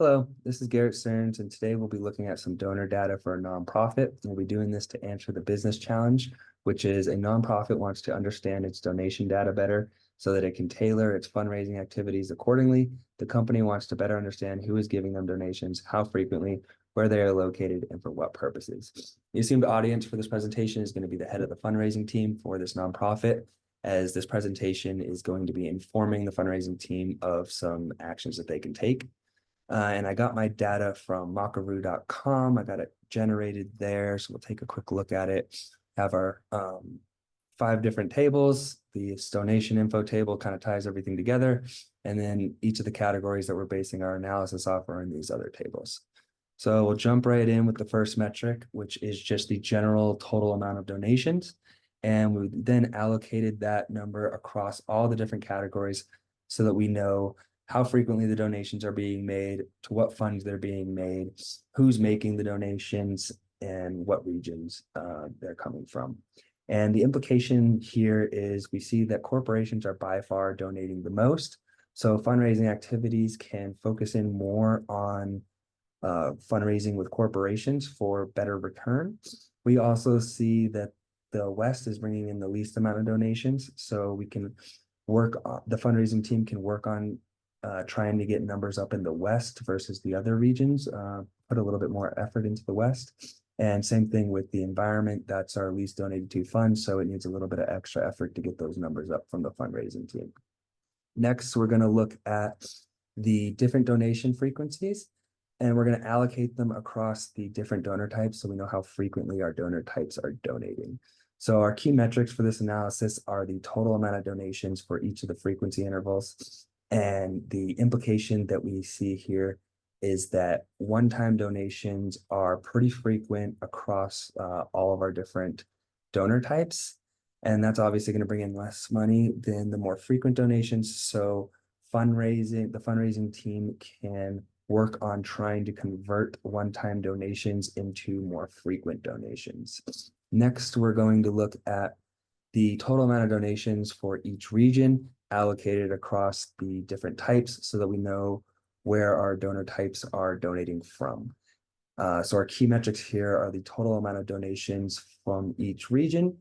Hello, this is Garrett Stearns, and today we'll be looking at some donor data for a nonprofit. We'll be doing this to answer the business challenge, which is a nonprofit wants to understand its donation data better so that it can tailor its fundraising activities accordingly. The company wants to better understand who is giving them donations, how frequently, where they are located, and for what purposes. The assumed audience for this presentation is going to be the head of the fundraising team for this nonprofit, as this presentation is going to be informing the fundraising team of some actions that they can take. And I got my data from Mockaroo.com. I got it generated there. So we'll take a quick look at it. Have our 5 different tables. The donation info table kind of ties everything together. And then each of the categories that we're basing our analysis off are in these other tables. So we'll jump right in with the first metric, which is just the general total amount of donations. And we then allocated that number across all the different categories so that we know how frequently the donations are being made, to what funds they're being made, who's making the donations, and what regions they're coming from. And the implication here is we see that corporations are by far donating the most. So fundraising activities can focus in more on fundraising with corporations for better return. We also see that the West is bringing in the least amount of donations. So we can work on, the fundraising team can work on trying to get numbers up in the West versus the other regions, put a little bit more effort into the West. And same thing with the environment, that's our least donated to fund. So it needs a little bit of extra effort to get those numbers up from the fundraising team. Next, we're going to look at the different donation frequencies, and we're going to allocate them across the different donor types so we know how frequently our donor types are donating. So our key metrics for this analysis are the total amount of donations for each of the frequency intervals. And the implication that we see here is that one-time donations are pretty frequent across all of our different donor types. And that's obviously going to bring in less money than the more frequent donations. So the fundraising team can work on trying to convert one-time donations into more frequent donations. Next, we're going to look at the total amount of donations for each region allocated across the different types so that we know where our donor types are donating from. So our key metrics here are the total amount of donations from each region.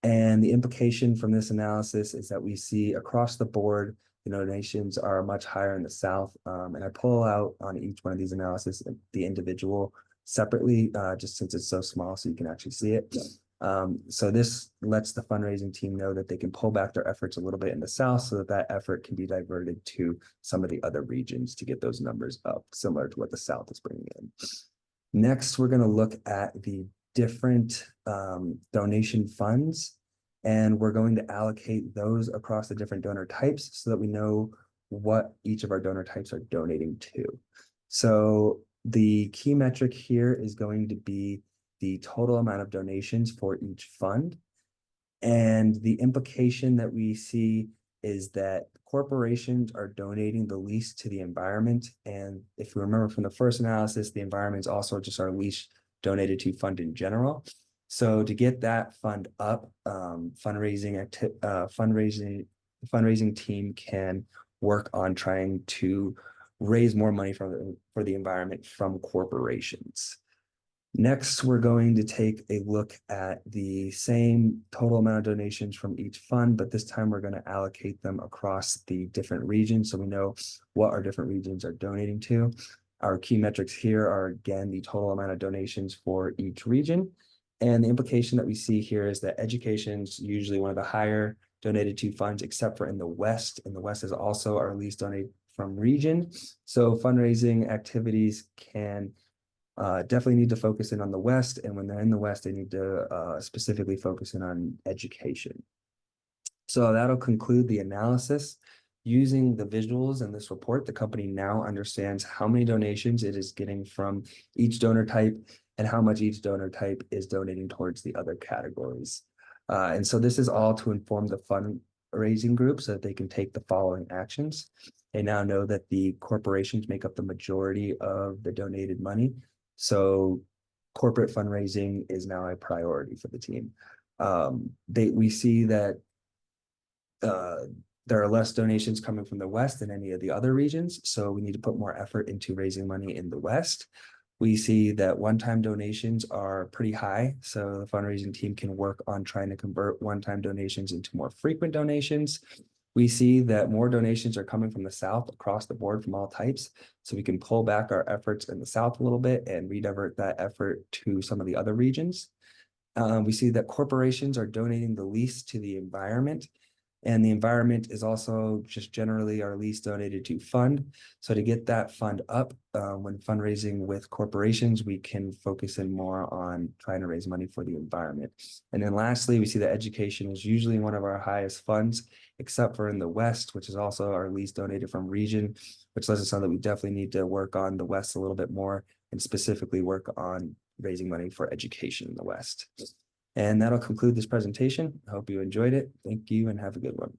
And the implication from this analysis is that we see across the board, the donations are much higher in the South. And I pull out on each one of these analysis, the individual separately, just since it's so small, so you can actually see it. So this lets the fundraising team know that they can pull back their efforts a little bit in the South so that that effort can be diverted to some of the other regions to get those numbers up, similar to what the South is bringing in. Next, we're going to look at the different donation funds, and we're going to allocate those across the different donor types so that we know what each of our donor types are donating to. So the key metric here is going to be the total amount of donations for each fund. And the implication that we see is that corporations are donating the least to the environment. And if you remember from the first analysis, the environment is also just our least donated to fund in general. So to get that fund up, fundraising team can work on trying to raise more money for the environment from corporations. Next, we're going to take a look at the same total amount of donations from each fund, but this time we're going to allocate them across the different regions so we know what our different regions are donating to. Our key metrics here are, again, the total amount of donations for each region. And the implication that we see here is that education is usually one of the higher donated to funds, except for in the West. And the West is also our least donated from region. So fundraising activities can definitely need to focus in on the West, and when they're in the West, they need to specifically focus in on education. So that'll conclude the analysis. Using the visuals in this report, the company now understands how many donations it is getting from each donor type and how much each donor type is donating towards the other categories. And so this is all to inform the fundraising group so that they can take the following actions. They now know that the corporations make up the majority of the donated money. So corporate fundraising is now a priority for the team. We see that There are less donations coming from the West than any of the other regions, so we need to put more effort into raising money in the West. We see that one-time donations are pretty high, so the fundraising team can work on trying to convert one-time donations into more frequent donations. We see that more donations are coming from the South across the board from all types, so we can pull back our efforts in the South a little bit and redivert that effort to some of the other regions. We see that corporations are donating the least to the environment, and the environment is also just generally our least donated to fund. So to get that fund up, when fundraising with corporations, we can focus in more on trying to raise money for the environment. And then lastly, we see that education is usually one of our highest funds, except for in the West, which is also our least donated from region, which lets us know that we definitely need to work on the West a little bit more and specifically work on raising money for education in the West. And that'll conclude this presentation. I hope you enjoyed it. Thank you and have a good one.